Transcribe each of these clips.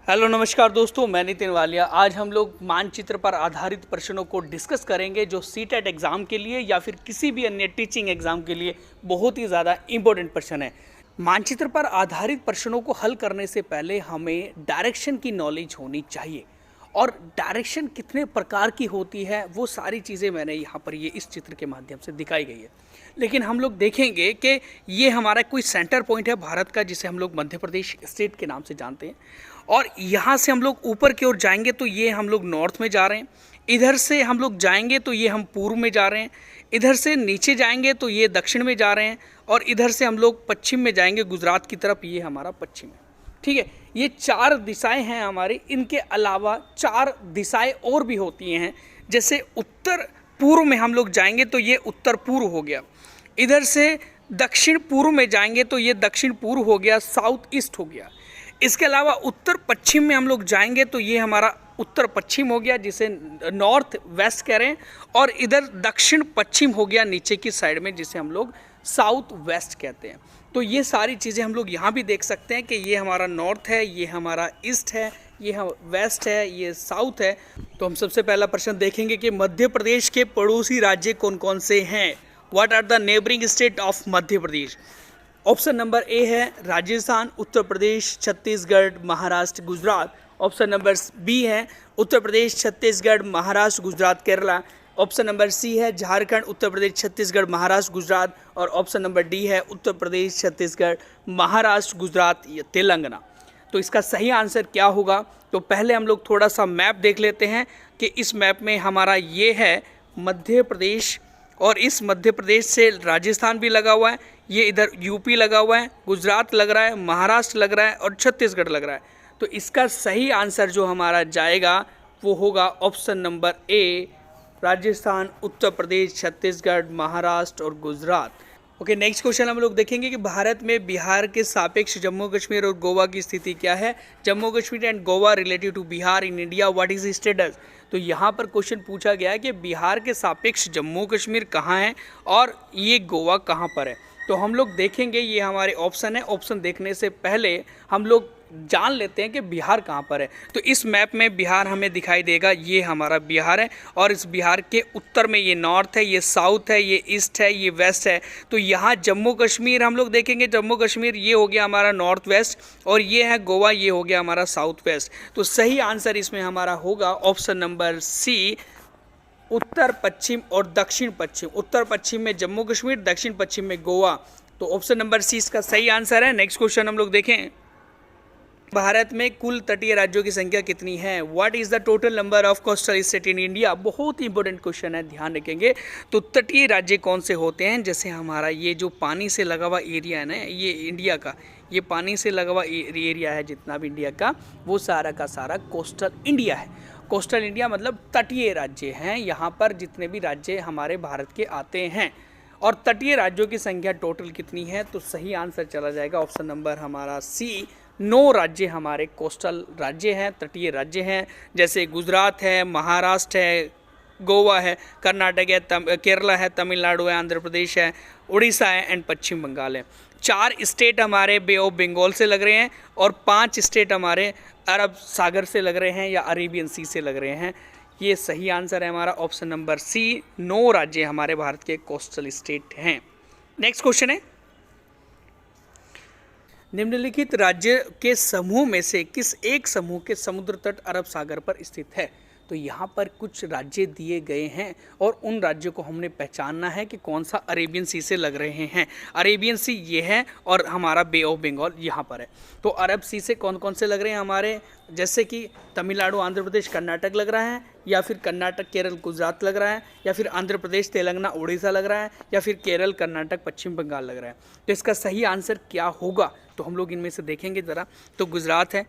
Hello नमस्कार दोस्तों, मैं नितिन वालिया। आज हम लोग मानचित्र पर आधारित प्रश्नों को डिस्कस करेंगे जो सीटेट एग्ज़ाम के लिए या फिर किसी भी अन्य टीचिंग एग्ज़ाम के लिए बहुत ही ज़्यादा इंपॉर्टेंट प्रश्न है। मानचित्र पर आधारित प्रश्नों को हल करने से पहले हमें डायरेक्शन की नॉलेज होनी चाहिए और डायरेक्शन कितने प्रकार की होती है वो सारी चीज़ें मैंने यहाँ पर ये इस चित्र के माध्यम से दिखाई गई है। लेकिन हम लोग देखेंगे कि ये हमारा कोई सेंटर पॉइंट है भारत का, जिसे हम लोग मध्य प्रदेश स्टेट के नाम से जानते हैं। और यहाँ से हम लोग ऊपर की ओर जाएंगे तो ये हम लोग नॉर्थ में जा रहे हैं, इधर से हम लोग जाएंगे तो ये हम पूर्व में जा रहे हैं, इधर से नीचे जाएंगे तो ये दक्षिण में जा रहे हैं, और इधर से हम लोग पश्चिम में जाएंगे गुजरात की तरफ, ये हमारा पश्चिम है। ठीक है, ये चार दिशाएं हैं हमारी। इनके अलावा चार दिशाएं और भी होती हैं, जैसे उत्तर पूर्व में हम लोग जाएंगे तो ये उत्तर पूर्व हो गया, इधर से दक्षिण पूर्व में जाएंगे तो ये दक्षिण पूर्व हो गया, साउथ ईस्ट हो गया। इसके अलावा उत्तर पश्चिम में हम लोग जाएंगे तो ये हमारा उत्तर पश्चिम हो गया, जिसे नॉर्थ वेस्ट कह रहे हैं, और इधर दक्षिण पश्चिम हो गया नीचे की साइड में, जिसे हम लोग साउथ वेस्ट कहते हैं। तो ये सारी चीज़ें हम लोग यहाँ भी देख सकते हैं कि ये हमारा नॉर्थ है, ये हमारा ईस्ट है, ये वेस्ट है, ये साउथ है। तो हम सबसे पहला प्रश्न देखेंगे कि मध्य प्रदेश के पड़ोसी राज्य कौन कौन से हैं। What are the neighbouring state of Madhya Pradesh. Option number A है Rajasthan, Uttar Pradesh, Chhattisgarh, Maharashtra, Gujarat. Option number B है Uttar Pradesh, Chhattisgarh, Maharashtra, Gujarat, Kerala. Option number C है झारखंड, उत्तर प्रदेश, छत्तीसगढ़, महाराष्ट्र, गुजरात। और ऑप्शन नंबर डी है उत्तर प्रदेश, छत्तीसगढ़, महाराष्ट्र, गुजरात या तेलंगाना। तो इसका सही आंसर क्या होगा? तो पहले हम लोग थोड़ा सा मैप देख लेते हैं कि इस मैप में हमारा ये है मध्य प्रदेश, और इस मध्य प्रदेश से राजस्थान भी लगा हुआ है, ये इधर यूपी लगा हुआ है, गुजरात लग रहा है, महाराष्ट्र लग रहा है और छत्तीसगढ़ लग रहा है। तो इसका सही आंसर जो हमारा जाएगा वो होगा ऑप्शन नंबर ए, राजस्थान, उत्तर प्रदेश, छत्तीसगढ़, महाराष्ट्र और गुजरात। ओके, नेक्स्ट क्वेश्चन हम लोग देखेंगे कि भारत में बिहार के सापेक्ष जम्मू कश्मीर और गोवा की स्थिति क्या है। Jammu Kashmir and Goa relative to Bihar in India, what is status. तो यहाँ पर क्वेश्चन पूछा गया है कि बिहार के सापेक्ष जम्मू कश्मीर कहाँ है और ये गोवा कहाँ पर है। तो हम लोग देखेंगे, ये हमारे ऑप्शन है। ऑप्शन देखने से पहले हम लोग जान लेते हैं कि बिहार कहाँ पर है। तो इस मैप में बिहार हमें दिखाई देगा, ये हमारा बिहार है, और इस बिहार के उत्तर में ये नॉर्थ है, ये साउथ है, ये ईस्ट है, ये वेस्ट है। तो यहाँ जम्मू कश्मीर हम लोग देखेंगे, जम्मू कश्मीर ये हो गया हमारा नॉर्थ वेस्ट, और ये है गोवा, ये हो गया हमारा साउथ वेस्ट। तो सही आंसर इसमें हमारा होगा ऑप्शन नंबर सी, उत्तर पश्चिम और दक्षिण पश्चिम। उत्तर पश्चिम में जम्मू कश्मीर, दक्षिण पश्चिम में गोवा। तो ऑप्शन नंबर सी इसका सही आंसर है। नेक्स्ट क्वेश्चन हम लोग देखें, भारत में कुल तटीय राज्यों की संख्या कितनी है। What is the total number of coastal state in India. बहुत ही इंपॉर्टेंट क्वेश्चन है, ध्यान रखेंगे। तो तटीय राज्य कौन से होते हैं, जैसे हमारा ये जो पानी से लगा हुआ एरिया है ना, ये इंडिया का, ये पानी से लगा हुआ एरिया है जितना भी इंडिया का, वो सारा का सारा कोस्टल इंडिया है। कोस्टल इंडिया मतलब तटीय राज्य हैं, यहाँ पर जितने भी राज्य हमारे भारत के आते हैं। और तटीय राज्यों की संख्या टोटल कितनी है, तो सही आंसर चला जाएगा ऑप्शन नंबर हमारा सी, 9 राज्य हमारे कोस्टल राज्य हैं, तटीय राज्य हैं। जैसे गुजरात है, महाराष्ट्र है, गोवा है, कर्नाटक है, केरला है, तमिलनाडु है, आंध्र प्रदेश है, उड़ीसा है एंड पश्चिम बंगाल है। 4 स्टेट हमारे बे ऑफ बंगाल से लग रहे हैं, और 5 स्टेट हमारे अरब सागर से लग रहे हैं या अरेबियन सी से लग रहे हैं। ये सही आंसर है हमारा ऑप्शन नंबर सी, 9 राज्य हमारे भारत के कोस्टल स्टेट हैं। नेक्स्ट क्वेश्चन है, निम्नलिखित राज्य के समूह में से किस एक समूह के समुद्र तट अरब सागर पर स्थित है। तो यहाँ पर कुछ राज्य दिए गए हैं और उन राज्यों को हमने पहचानना है कि कौन सा अरेबियन सी से लग रहे हैं। अरेबियन सी ये है और हमारा बे ऑफ बंगाल यहाँ पर है। तो अरब सी से कौन कौन से लग रहे हैं हमारे, जैसे कि तमिलनाडु, आंध्र प्रदेश, कर्नाटक लग रहा है, या फिर कर्नाटक, केरल, गुजरात लग रहा है, या फिर आंध्र प्रदेश, तेलंगाना, उड़ीसा लग रहा है, या फिर केरल, कर्नाटक, पश्चिम बंगाल लग रहा है। तो इसका सही आंसर क्या होगा, तो हम लोग इनमें से देखेंगे ज़रा। तो गुजरात है,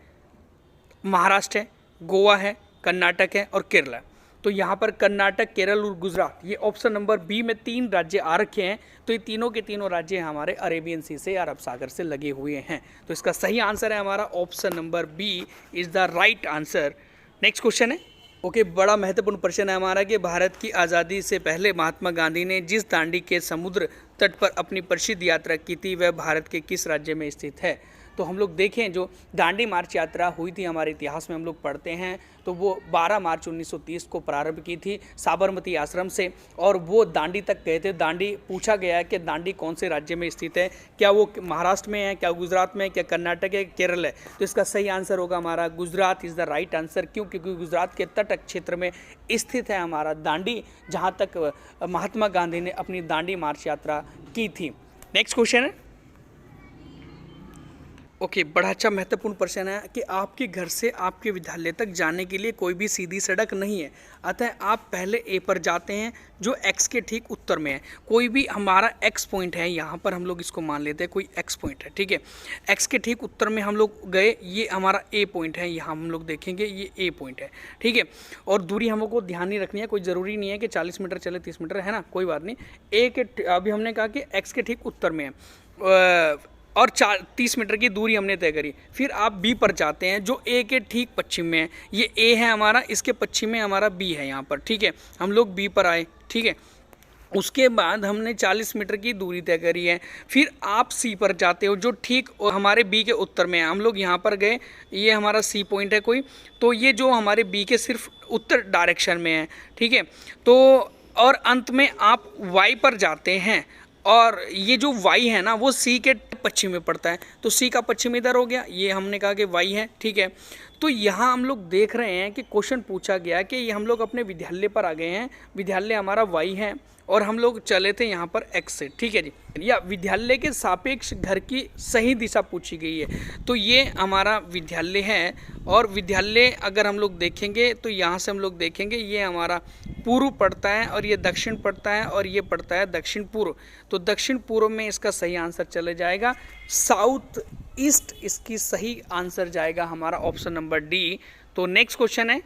महाराष्ट्र है, गोवा है, कर्नाटक है और केरला। तो यहाँ पर कर्नाटक, केरल और गुजरात, ये ऑप्शन नंबर बी में 3 राज्य आ रखे हैं। तो ये तीनों के तीनों राज्य हमारे अरेबियन सी से, अरब सागर से लगे हुए हैं। तो इसका सही आंसर है हमारा option number B is the right answer. Next question है, ओके, बड़ा महत्वपूर्ण प्रश्न है हमारा कि भारत की आज़ादी से पहले महात्मा गांधी ने जिस दांडी के समुद्र तट पर अपनी प्रसिद्ध यात्रा की थी वह भारत के किस राज्य में स्थित है। तो हम लोग देखें जो दांडी मार्च यात्रा हुई थी हमारे इतिहास में हम लोग पढ़ते हैं, तो वो 12 मार्च 1930 को प्रारंभ की थी साबरमती आश्रम से, और वो दांडी तक गए थे। दांडी पूछा गया है कि दांडी कौन से राज्य में स्थित है, क्या वो महाराष्ट्र में है, क्या गुजरात में है, क्या कर्नाटक है, केरल है। तो इसका सही आंसर होगा हमारा Gujarat is the right answer. क्यों? क्योंकि गुजरात के तट क्षेत्र में स्थित है हमारा दांडी, जहाँ तक महात्मा गांधी ने अपनी दांडी मार्च यात्रा की थी। नेक्स्ट क्वेश्चन है, ओके, बड़ा अच्छा महत्वपूर्ण प्रश्न है कि आपके घर से आपके विद्यालय तक जाने के लिए कोई भी सीधी सड़क नहीं है, अतः आप पहले ए पर जाते हैं जो एक्स के ठीक उत्तर में है। कोई भी हमारा एक्स पॉइंट है, यहाँ पर हम लोग इसको मान लेते हैं कोई एक्स पॉइंट है, ठीक है। एक्स के ठीक उत्तर में हम लोग गए, ये हमारा ए पॉइंट है, यहाँ हम लोग देखेंगे ये ए पॉइंट है, ठीक है। और दूरी हमको ध्यान नहीं रखनी है, कोई ज़रूरी नहीं है कि 40 मीटर चले 30 मीटर, है ना, कोई बात नहीं। ए के अभी हमने कहा कि एक्स के ठीक उत्तर में है और 30 मीटर की दूरी हमने तय करी। फिर आप बी पर जाते हैं जो ए के ठीक पश्चिम में है। ये ए है हमारा, इसके पश्चिम में हमारा बी है यहाँ पर, ठीक है। हम लोग बी पर आए, ठीक है। उसके बाद हमने 40 मीटर की दूरी तय करी है। फिर आप सी पर जाते हो जो ठीक हमारे बी के उत्तर में है। हम लोग यहाँ पर गए, ये हमारा सी पॉइंट है कोई, तो ये जो हमारे बी के सिर्फ उत्तर डायरेक्शन में है, ठीक है। तो और अंत में आप वाई पर जाते हैं, और ये जो वाई है ना वो सी के पश्चिम में पड़ता है, तो सी का पश्चिम इधर हो गया, ये हमने कहा कि वाई है, ठीक है। तो यहाँ हम लोग देख रहे हैं कि क्वेश्चन पूछा गया कि ये हम लोग अपने विद्यालय पर आ गए हैं, विद्यालय हमारा वाई है और हम लोग चले थे यहाँ पर एक्स से, ठीक है जी। या विद्यालय के सापेक्ष घर की सही दिशा पूछी गई है, तो ये हमारा विद्यालय है। और विद्यालय अगर हम लोग देखेंगे तो यहाँ से हम लोग देखेंगे ये हमारा पूर्व पड़ता है और ये दक्षिण पड़ता है और ये पड़ता है दक्षिण पूर्व। तो दक्षिण पूर्व में इसका सही आंसर चले जाएगा साउथ ईस्ट, इसकी सही आंसर जाएगा हमारा ऑप्शन नंबर डी। तो नेक्स्ट क्वेश्चन है,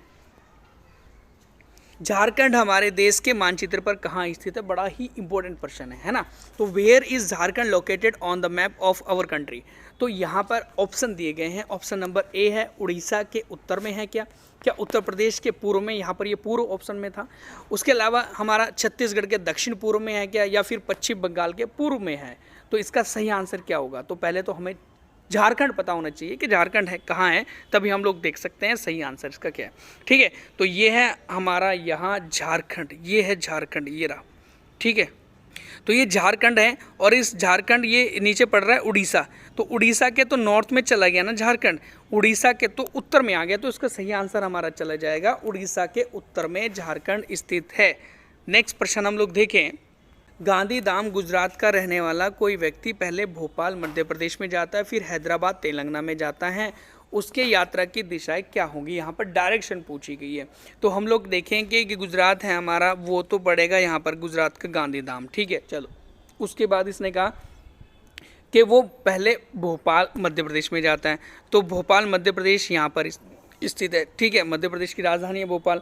झारखंड हमारे देश के मानचित्र पर कहाँ स्थित है? बड़ा ही इंपॉर्टेंट प्रश्न है ना। तो where is Jharkhand located on the map of our country? तो यहाँ पर ऑप्शन दिए गए हैं। ऑप्शन नंबर ए है उड़ीसा के उत्तर में है, क्या उत्तर प्रदेश के पूर्व में, यहाँ पर ये पूर्व ऑप्शन में था। उसके अलावा हमारा छत्तीसगढ़ के दक्षिण पूर्व में है क्या, या फिर पश्चिम बंगाल के पूर्व में है? तो इसका सही आंसर क्या होगा? तो पहले तो हमें झारखंड पता होना चाहिए कि झारखंड है कहाँ है, तभी हम लोग देख सकते हैं सही आंसर इसका क्या है, ठीक है। तो ये है हमारा यहाँ झारखंड, ये है झारखंड, ये रहा, ठीक है। तो ये झारखंड है और इस झारखंड ये नीचे पड़ रहा है उड़ीसा, तो उड़ीसा के तो नॉर्थ में चला गया ना झारखंड, उड़ीसा के तो उत्तर में आ गया, तो इसका सही आंसर हमारा चला जाएगा उड़ीसा के उत्तर में झारखंड स्थित है। नेक्स्ट प्रश्न हम लोग देखें, गांधीधाम गुजरात का रहने वाला कोई व्यक्ति पहले भोपाल मध्य प्रदेश में जाता है, फिर हैदराबाद तेलंगाना में जाता है, उसके यात्रा की दिशाएं क्या होंगी? यहाँ पर डायरेक्शन पूछी गई है। तो हम लोग देखेंगे कि गुजरात है हमारा, वो तो पड़ेगा यहाँ पर गुजरात का गांधीधाम, ठीक है। चलो, उसके बाद इसने कहा कि वो पहले भोपाल मध्य प्रदेश में जाता है, तो भोपाल मध्य प्रदेश यहाँ पर स्थित है, ठीक है। मध्य प्रदेश की राजधानी है भोपाल।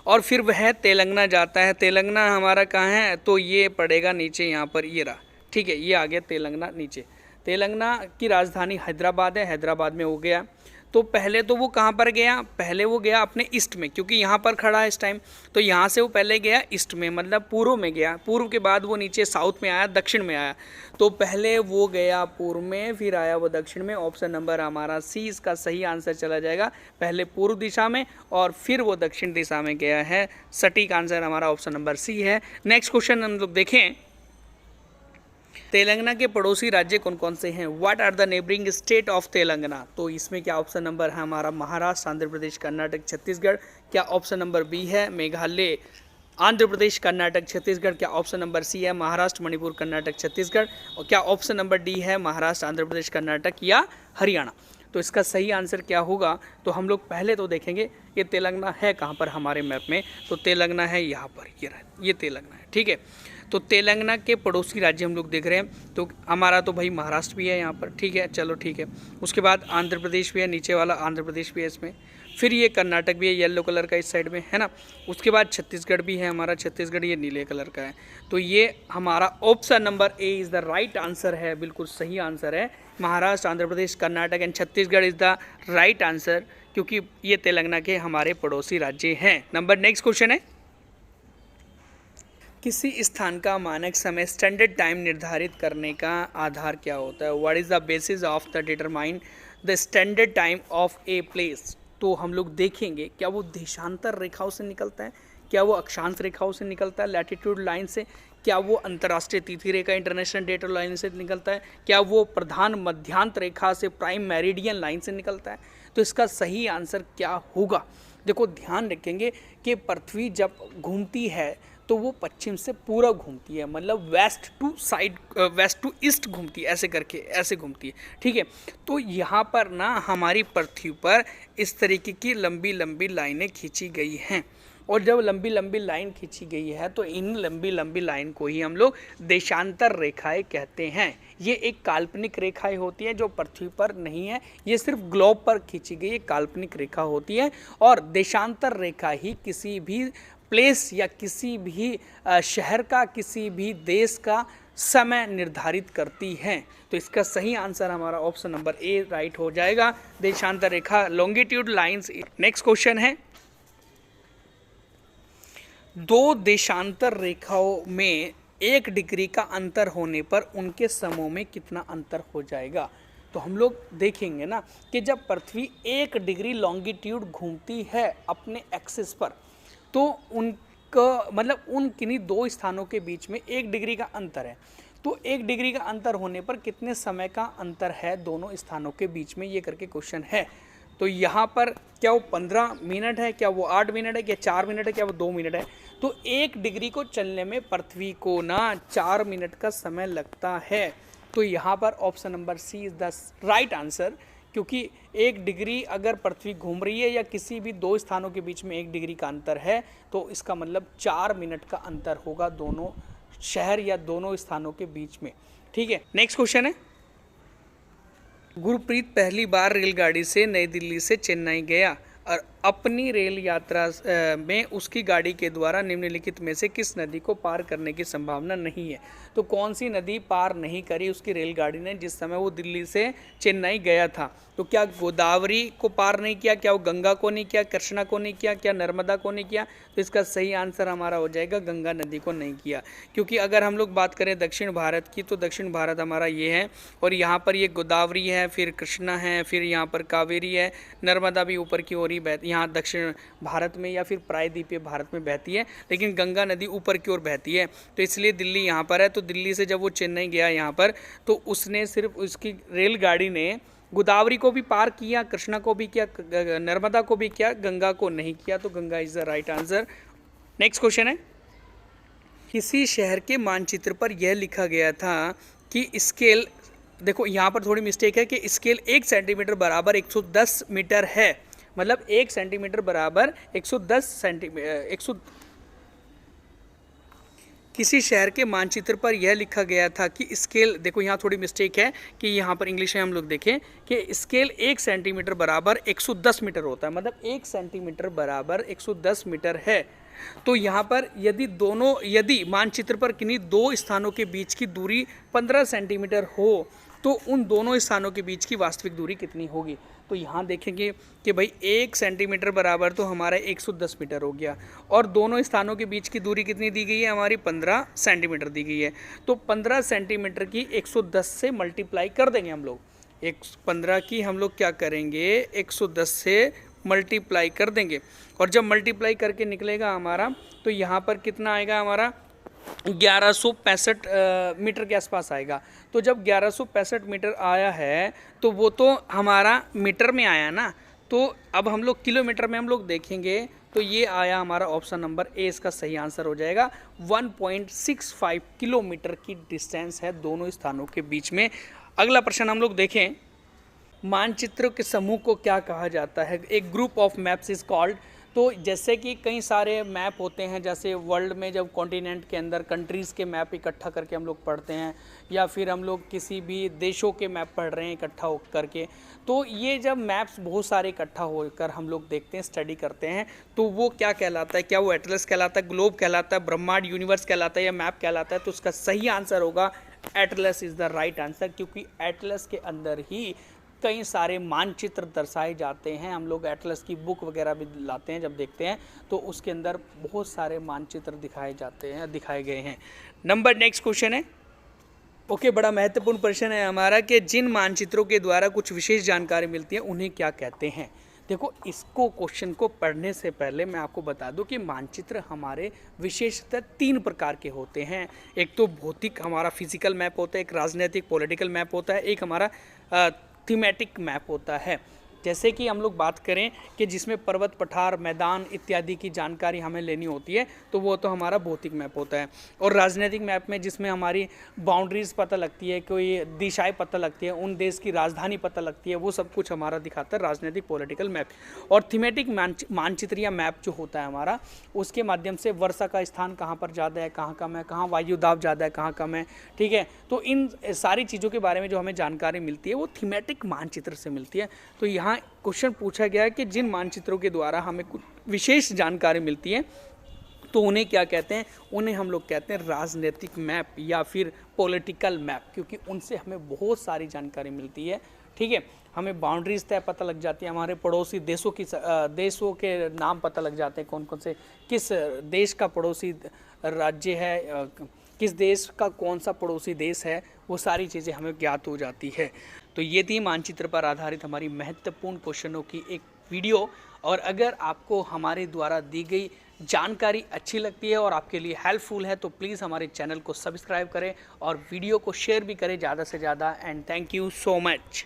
और फिर वह तेलंगाना जाता है, तेलंगाना हमारा कहाँ है? तो ये पड़ेगा नीचे यहाँ पर, ये रहा, ठीक है। ये आ गया तेलंगाना नीचे। तेलंगाना की राजधानी हैदराबाद है, हैदराबाद में हो गया। तो पहले तो वो कहाँ पर गया? पहले वो गया अपने ईस्ट में, क्योंकि यहाँ पर खड़ा है इस टाइम, तो यहाँ से वो पहले गया ईस्ट में, मतलब पूर्व में गया। पूर्व के बाद वो नीचे साउथ में आया, दक्षिण में आया। तो पहले वो गया पूर्व में, फिर आया वो दक्षिण में। ऑप्शन नंबर हमारा सी इसका सही आंसर चला जाएगा, पहले पूर्व दिशा में और फिर वो दक्षिण दिशा में गया है। सटीक आंसर हमारा ऑप्शन नंबर सी है। नेक्स्ट क्वेश्चन हम लोग देखें, तेलंगाना के पड़ोसी राज्य कौन कौन से हैं? What are the neighbouring state of Telangana? तो इसमें क्या ऑप्शन नंबर है हमारा? महाराष्ट्र, आंध्र प्रदेश, कर्नाटक, छत्तीसगढ़। क्या ऑप्शन नंबर बी है मेघालय, आंध्र प्रदेश, कर्नाटक, छत्तीसगढ़? क्या ऑप्शन नंबर सी है महाराष्ट्र, मणिपुर, कर्नाटक, छत्तीसगढ़? और क्या ऑप्शन नंबर डी है महाराष्ट्र, आंध्र प्रदेश, कर्नाटक या हरियाणा? तो इसका सही आंसर क्या होगा? तो हम लोग पहले तो देखेंगे ये तेलंगाना है कहाँ पर हमारे मैप में। तो तेलंगाना है यहाँ पर, ये तेलंगाना है, ठीक है। तो तेलंगाना के पड़ोसी राज्य हम लोग देख रहे हैं, तो हमारा तो भाई महाराष्ट्र भी है यहाँ पर, ठीक है। चलो ठीक है। उसके बाद आंध्र प्रदेश भी है, नीचे वाला आंध्र प्रदेश भी है इसमें। फिर ये कर्नाटक भी है, येलो कलर का इस साइड में, है ना। उसके बाद छत्तीसगढ़ भी है हमारा, छत्तीसगढ़ ये नीले कलर का है। तो ये हमारा option number A is the right answer है, बिल्कुल सही आंसर है। Maharashtra, Andhra Pradesh, Karnataka and Chhattisgarh is the right answer, क्योंकि ये तेलंगाना के हमारे पड़ोसी राज्य हैं। नेक्स्ट क्वेश्चन है, किसी स्थान का मानक समय स्टैंडर्ड टाइम निर्धारित करने का आधार क्या होता है? What is the basis of the determine the standard time of a place? तो हम लोग देखेंगे क्या वो देशांतर रेखाओं से निकलता है, क्या वो अक्षांश रेखाओं से निकलता है, लैटिट्यूड लाइन से, क्या वो अंतर्राष्ट्रीय तिथि रेखा इंटरनेशनल डेटा लाइन से निकलता है, क्या वो प्रधान मध्यांत रेखा से प्राइम मेरिडियन लाइन से निकलता है? तो इसका सही आंसर क्या होगा? देखो ध्यान रखेंगे कि पृथ्वी जब घूमती है तो वो पश्चिम से पूरब घूमती है, मतलब वेस्ट टू ईस्ट घूमती है, ऐसे करके ऐसे घूमती है, ठीक है। तो यहाँ पर ना हमारी पृथ्वी पर इस तरीके की लंबी लंबी लाइनें खींची गई हैं, और जब लंबी लंबी लाइन खींची गई है तो इन लंबी लंबी लाइन को ही हम लोग देशांतर रेखाएं कहते हैं। ये एक काल्पनिक रेखाएं होती है जो पृथ्वी पर नहीं है, ये सिर्फ ग्लोब पर खींची गई एक काल्पनिक रेखा होती है। और देशांतर रेखा ही किसी भी प्लेस या किसी भी शहर का, किसी भी देश का समय निर्धारित करती हैं। तो इसका सही आंसर हमारा ऑप्शन नंबर ए राइट हो जाएगा, देशांतर रेखा, लॉन्गिट्यूड लाइंस। नेक्स्ट क्वेश्चन है, दो देशांतर रेखाओं में 1 डिग्री का अंतर होने पर उनके समूह में कितना अंतर हो जाएगा? तो हम लोग देखेंगे ना कि जब पृथ्वी 1 डिग्री लॉन्गिट्यूड घूमती है अपने एक्सिस पर, तो उनका मतलब उन किन्हीं दो स्थानों के बीच में 1 डिग्री का अंतर है। तो 1 डिग्री का अंतर होने पर कितने समय का अंतर है दोनों स्थानों के बीच में, ये करके क्वेश्चन है। तो यहाँ पर क्या वो 15 मिनट है, क्या वो 8 मिनट है, क्या 4 मिनट है, क्या वो 2 मिनट है? तो 1 डिग्री को चलने में पृथ्वी को ना 4 मिनट का समय लगता है। तो यहाँ पर option number C is the right answer, क्योंकि 1 डिग्री अगर पृथ्वी घूम रही है या किसी भी दो स्थानों के बीच में 1 डिग्री का अंतर है, तो इसका मतलब 4 मिनट का अंतर होगा दोनों शहर या दोनों स्थानों के बीच में, ठीक है। नेक्स्ट क्वेश्चन है, गुरप्रीत पहली बार रेलगाड़ी से नई दिल्ली से चेन्नई गया और अपनी रेल यात्रा में उसकी गाड़ी के द्वारा निम्नलिखित में से किस नदी को पार करने की संभावना नहीं है? तो कौन सी नदी पार नहीं करी उसकी रेलगाड़ी ने जिस समय वो दिल्ली से चेन्नई गया था? तो क्या गोदावरी को पार नहीं किया, क्या वो गंगा को नहीं किया, कृष्णा को नहीं किया, क्या नर्मदा को नहीं किया? तो इसका सही आंसर हमारा हो जाएगा गंगा नदी को नहीं किया। क्योंकि अगर हम लोग बात करें दक्षिण भारत की, तो दक्षिण भारत हमारा ये है, और यहाँ पर ये गोदावरी है, फिर कृष्णा है, फिर यहाँ पर कावेरी है, नर्मदा भी ऊपर की ओर ही बहती, यहाँ दक्षिण भारत में या फिर प्रायद्वीपीय भारत में बहती है, लेकिन गंगा नदी ऊपर की ओर बहती है। तो इसलिए दिल्ली यहाँ पर है। तो दिल्ली से जब वो चेन्नई गया यहाँ पर, तो उसने सिर्फ उसकी रेलगाड़ी ने गोदावरी को भी पार किया, कृष्णा को भी किया, नर्मदा को भी किया, गंगा को नहीं किया। तो Ganga is the right answer. Next question है, किसी शहर के मानचित्र पर यह लिखा गया था कि स्केल, देखो यहाँ पर थोड़ी मिस्टेक है कि स्केल 1 सेंटीमीटर बराबर 110 मीटर है, मतलब 1 सेंटीमीटर बराबर 110 सेंटीमीटर। किसी शहर के मानचित्र पर यह लिखा गया था कि स्केल, देखो यहाँ थोड़ी मिस्टेक है कि यहाँ पर इंग्लिश में हम लोग देखें कि स्केल 1 सेंटीमीटर बराबर 110 मीटर होता है, मतलब 1 सेंटीमीटर बराबर 110 मीटर है। तो यहाँ पर यदि मानचित्र पर किन्हीं दो स्थानों के बीच की दूरी 15 सेंटीमीटर हो, तो उन दोनों स्थानों के बीच की वास्तविक दूरी कितनी होगी? तो यहाँ देखेंगे कि भाई 1 सेंटीमीटर बराबर तो हमारा 110 मीटर हो गया, और दोनों स्थानों के बीच की दूरी कितनी दी गई है? हमारी 15 सेंटीमीटर दी गई है। तो 15 सेंटीमीटर की 110 से मल्टीप्लाई कर देंगे हम लोग। 15 की हम लोग क्या करेंगे, 110 से मल्टीप्लाई कर देंगे, और जब मल्टीप्लाई करके निकलेगा हमारा, तो यहाँ पर कितना आएगा हमारा 1165 मीटर के आसपास आएगा। तो जब 1165 मीटर आया है, तो वो तो हमारा मीटर में आया ना, तो अब हम लोग किलोमीटर में हम लोग देखेंगे, तो ये आया हमारा ऑप्शन नंबर ए, इसका सही आंसर हो जाएगा। 1.65 किलोमीटर की डिस्टेंस है दोनों स्थानों के बीच में। अगला प्रश्न हम लोग देखें, मानचित्र के समूह को क्या कहा जाता है? एक group of maps is called. तो जैसे कि कई सारे मैप होते हैं, जैसे वर्ल्ड में जब कॉन्टिनेंट के अंदर कंट्रीज़ के मैप इकट्ठा करके हम लोग पढ़ते हैं, या फिर हम लोग किसी भी देशों के मैप पढ़ रहे हैं इकट्ठा हो करके, तो ये जब मैप्स बहुत सारे इकट्ठा होकर हम लोग देखते हैं, स्टडी करते हैं, तो वो क्या कहलाता है? क्या वो एटलस कहलाता है, ग्लोब कहलाता है, ब्रह्मांड यूनिवर्स कहलाता है, या मैप कहलाता है? तो उसका सही आंसर होगा Atlas is the right answer, क्योंकि एटलस के अंदर ही कई सारे मानचित्र दर्शाए जाते हैं। हम लोग एटलस की बुक वगैरह भी लाते हैं, जब देखते हैं तो उसके अंदर बहुत सारे मानचित्र दिखाए गए हैं। नंबर नेक्स्ट क्वेश्चन है, ओके, बड़ा महत्वपूर्ण प्रश्न है हमारा कि जिन मानचित्रों के द्वारा कुछ विशेष जानकारी मिलती है उन्हें क्या कहते हैं। देखो, इसको क्वेश्चन को पढ़ने से पहले मैं आपको बता दूं कि मानचित्र हमारे विशेषतः 3 प्रकार के होते हैं। एक तो भौतिक हमारा फिजिकल मैप होता है, एक राजनीतिक पॉलिटिकल मैप होता है, एक हमारा थीमेटिक मैप होता है। जैसे कि हम लोग बात करें कि जिसमें पर्वत, पठार, मैदान इत्यादि की जानकारी हमें लेनी होती है तो वो तो हमारा भौतिक मैप होता है। और राजनीतिक मैप में जिसमें हमारी बाउंड्रीज पता लगती है, कोई दिशाएं पता लगती है, उन देश की राजधानी पता लगती है, वो सब कुछ हमारा दिखाता है राजनीतिक पॉलिटिकल मैप। और थीमेटिक मानचित्र या मैप जो होता है हमारा, उसके माध्यम से वर्षा का स्थान कहाँ पर ज़्यादा है, कहाँ कम है, कहाँ वायु दाब ज़्यादा है, कहाँ कम है, ठीक है। तो इन सारी चीज़ों के बारे में जो हमें जानकारी मिलती है वो थीमेटिक मानचित्र से मिलती है। तो यहाँ क्वेश्चन पूछा गया है कि जिन मानचित्रों के द्वारा हमें कुछ विशेष जानकारी मिलती है तो उन्हें क्या कहते हैं। उन्हें हम लोग कहते हैं राजनीतिक मैप या फिर पॉलिटिकल मैप, क्योंकि उनसे हमें बहुत सारी जानकारी मिलती है, ठीक है। हमें बाउंड्रीज तय पता लग जाती है, हमारे पड़ोसी देशों के नाम पता लग जाते हैं, कौन कौन से, किस देश का पड़ोसी राज्य है, किस देश का कौन सा पड़ोसी देश है, वो सारी चीज़ें हमें ज्ञात हो जाती है। तो ये थी मानचित्र पर आधारित हमारी महत्वपूर्ण क्वेश्चनों की एक वीडियो। और अगर आपको हमारे द्वारा दी गई जानकारी अच्छी लगती है और आपके लिए हेल्पफुल है तो प्लीज़ हमारे चैनल को सब्सक्राइब करें और वीडियो को शेयर भी करें ज़्यादा से ज़्यादा। And thank you so much.